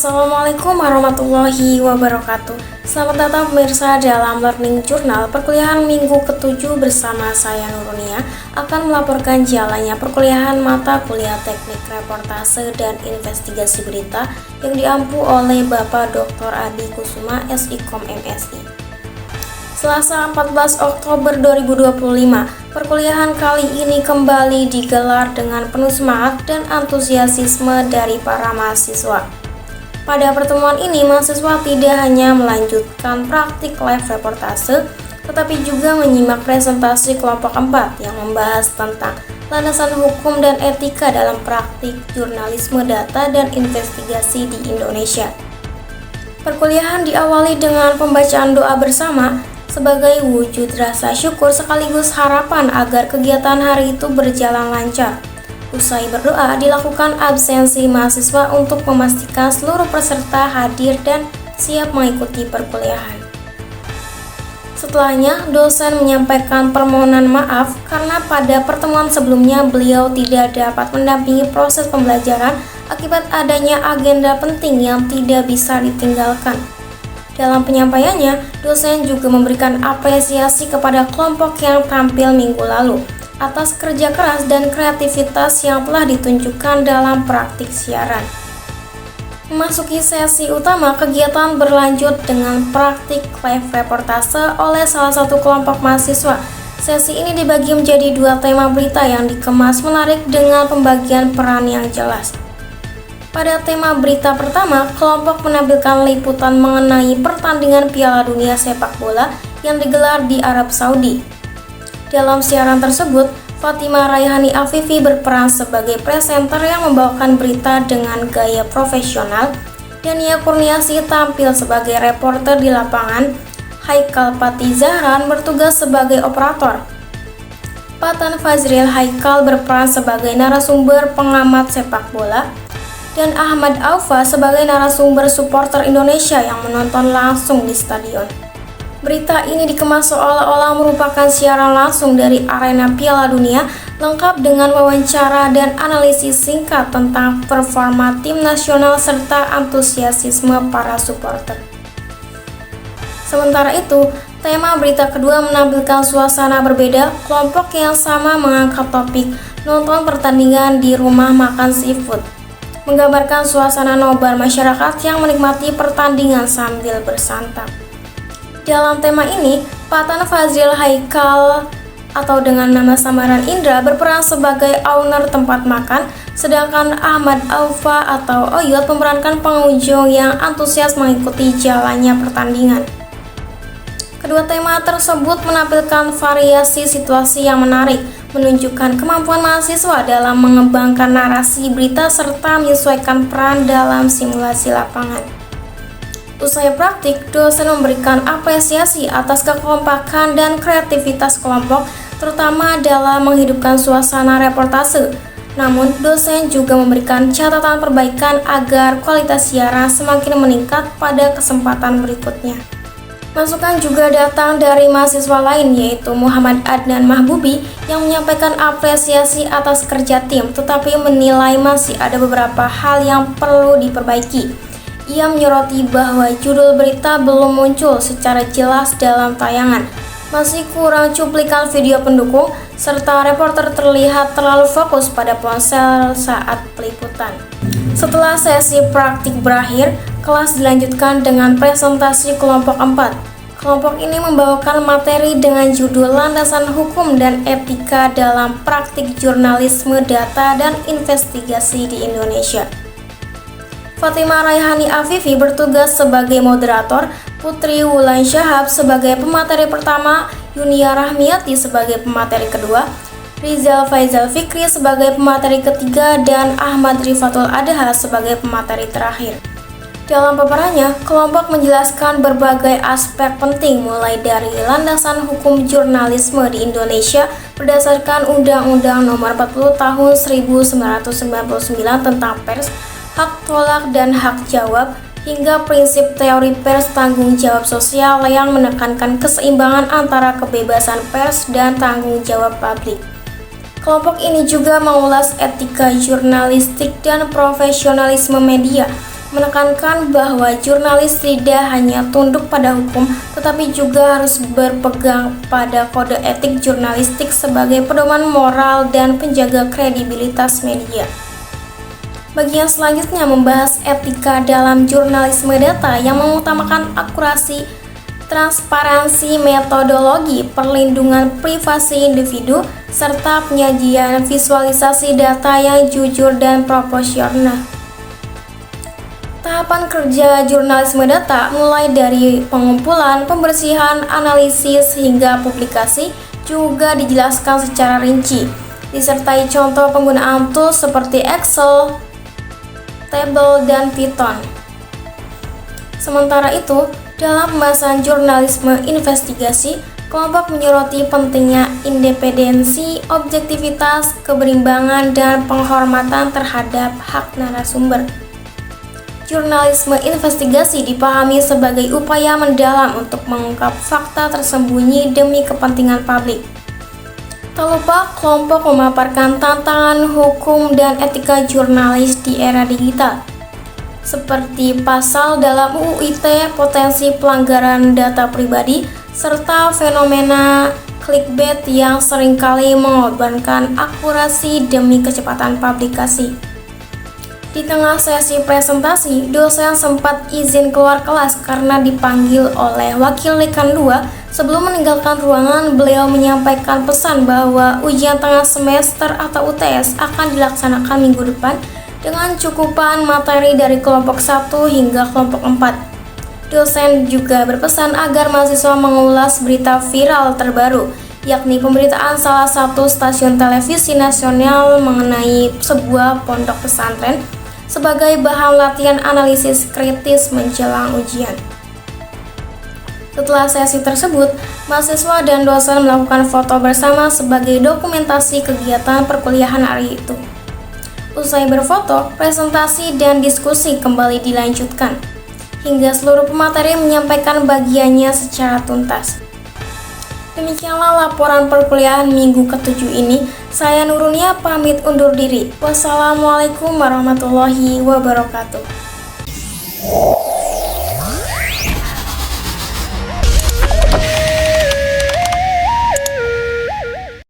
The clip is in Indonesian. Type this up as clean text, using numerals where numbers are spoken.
Assalamualaikum warahmatullahi wabarakatuh. Selamat datang pemirsa dalam Learning Journal perkuliahan minggu ke-7 bersama saya Nurunia akan melaporkan jalannya perkuliahan mata kuliah teknik reportase dan investigasi berita yang diampu oleh Bapak Dr. Adi Kusuma SIKOM MSI. Selasa 14 Oktober 2025, perkuliahan kali ini kembali digelar dengan penuh semangat dan antusiasisme dari para mahasiswa. Pada pertemuan ini, mahasiswa tidak hanya melanjutkan praktik live reportase, tetapi juga menyimak presentasi kelompok 4 yang membahas tentang landasan hukum dan etika dalam praktik jurnalisme data dan investigasi di Indonesia. Perkuliahan diawali dengan pembacaan doa bersama sebagai wujud rasa syukur sekaligus harapan agar kegiatan hari itu berjalan lancar. Usai berdoa, dilakukan absensi mahasiswa untuk memastikan seluruh peserta hadir dan siap mengikuti perkuliahan. Setelahnya, dosen menyampaikan permohonan maaf karena pada pertemuan sebelumnya beliau tidak dapat mendampingi proses pembelajaran akibat adanya agenda penting yang tidak bisa ditinggalkan. Dalam penyampaiannya, dosen juga memberikan apresiasi kepada kelompok yang tampil minggu lalu atas kerja keras dan kreativitas yang telah ditunjukkan dalam praktik siaran. Memasuki sesi utama, kegiatan berlanjut dengan praktik live reportase oleh salah satu kelompok mahasiswa. Sesi ini dibagi menjadi 2 tema berita yang dikemas menarik dengan pembagian peran yang jelas. Pada tema berita pertama, kelompok menampilkan liputan mengenai pertandingan Piala Dunia sepak bola yang digelar di Arab Saudi. Dalam siaran tersebut, Fatima Raihani Afifi berperan sebagai presenter yang membawakan berita dengan gaya profesional, dan Nia Kurniasi tampil sebagai reporter di lapangan. Haikal Pati Zahran bertugas sebagai operator. Patan Fazril Haikal berperan sebagai narasumber pengamat sepak bola, dan Ahmad Aufa sebagai narasumber supporter Indonesia yang menonton langsung di stadion. Berita ini dikemas seolah-olah merupakan siaran langsung dari arena Piala Dunia, lengkap dengan wawancara dan analisis singkat tentang performa tim nasional serta antusiasisme para supporter. Sementara itu, tema berita kedua menampilkan suasana berbeda. Kelompok yang sama mengangkat topik nonton pertandingan di rumah makan seafood, menggambarkan suasana nobar masyarakat yang menikmati pertandingan sambil bersantap. Dalam tema ini, Patan Fazril Haikal atau dengan nama samaran Indra berperan sebagai owner tempat makan, sedangkan Ahmad Aufa atau Oyot memerankan pengunjung yang antusias mengikuti jalannya pertandingan. Kedua tema tersebut menampilkan variasi situasi yang menarik, menunjukkan kemampuan mahasiswa dalam mengembangkan narasi berita serta menyesuaikan peran dalam simulasi lapangan. Usai praktik, dosen memberikan apresiasi atas kekompakan dan kreativitas kelompok, terutama dalam menghidupkan suasana reportase. Namun, dosen juga memberikan catatan perbaikan agar kualitas siaran semakin meningkat pada kesempatan berikutnya. Masukan juga datang dari mahasiswa lain, yaitu Muhammad Adnan Mahbubi yang menyampaikan apresiasi atas kerja tim, tetapi menilai masih ada beberapa hal yang perlu diperbaiki. Ia menyoroti bahwa judul berita belum muncul secara jelas dalam tayangan, masih kurang cuplikan video pendukung, serta reporter terlihat terlalu fokus pada ponsel saat peliputan. Setelah sesi praktik berakhir, kelas dilanjutkan dengan presentasi kelompok 4. Kelompok ini membawakan materi dengan judul Landasan Hukum dan Etika dalam Praktik Jurnalisme Data dan Investigasi di Indonesia. Fatima Raihani Afifi bertugas sebagai moderator, Putri Wulan Syahab sebagai pemateri pertama, Yunia Rahmiati sebagai pemateri kedua, Rizal Faizal Fikri sebagai pemateri ketiga, dan Ahmad Rifatul Adha sebagai pemateri terakhir. Dalam paparannya, kelompok menjelaskan berbagai aspek penting mulai dari landasan hukum jurnalisme di Indonesia berdasarkan Undang-Undang Nomor 40 Tahun 1999 tentang pers, hak tolak dan hak jawab, hingga prinsip teori pers tanggung jawab sosial yang menekankan keseimbangan antara kebebasan pers dan tanggung jawab publik. Kelompok ini juga mengulas etika jurnalistik dan profesionalisme media, menekankan bahwa jurnalis tidak hanya tunduk pada hukum, tetapi juga harus berpegang pada kode etik jurnalistik sebagai pedoman moral dan penjaga kredibilitas media. Bagian selanjutnya membahas etika dalam jurnalisme data yang mengutamakan akurasi, transparansi metodologi, perlindungan privasi individu, serta penyajian visualisasi data yang jujur dan proporsional. Tahapan kerja jurnalisme data mulai dari pengumpulan, pembersihan, analisis, hingga publikasi juga dijelaskan secara rinci, disertai contoh penggunaan tools seperti Excel, Table, dan Python. Sementara itu, dalam pembahasan jurnalisme investigasi, kelompok menyoroti pentingnya independensi, objektivitas, keberimbangan, dan penghormatan terhadap hak narasumber. Jurnalisme investigasi dipahami sebagai upaya mendalam untuk mengungkap fakta tersembunyi demi kepentingan publik. Tak lupa, kelompok memaparkan tantangan hukum dan etika jurnalis di era digital, seperti pasal dalam UU ITE, potensi pelanggaran data pribadi, serta fenomena clickbait yang seringkali mengorbankan akurasi demi kecepatan publikasi. Di tengah sesi presentasi, dosen sempat izin keluar kelas karena dipanggil oleh wakil dekan 2. Sebelum meninggalkan ruangan, beliau menyampaikan pesan bahwa ujian tengah semester atau UTS akan dilaksanakan minggu depan dengan cukupan materi dari kelompok 1 hingga kelompok 4. Dosen juga berpesan agar mahasiswa mengulas berita viral terbaru, yakni pemberitaan salah satu stasiun televisi nasional mengenai sebuah pondok pesantren sebagai bahan latihan analisis kritis menjelang ujian. Setelah sesi tersebut, mahasiswa dan dosen melakukan foto bersama sebagai dokumentasi kegiatan perkuliahan hari itu. Usai berfoto, presentasi dan diskusi kembali dilanjutkan, hingga seluruh pemateri menyampaikan bagiannya secara tuntas. Demikianlah laporan perkuliahan minggu ke-7 ini. Saya Nurunia pamit undur diri. Wassalamualaikum warahmatullahi wabarakatuh.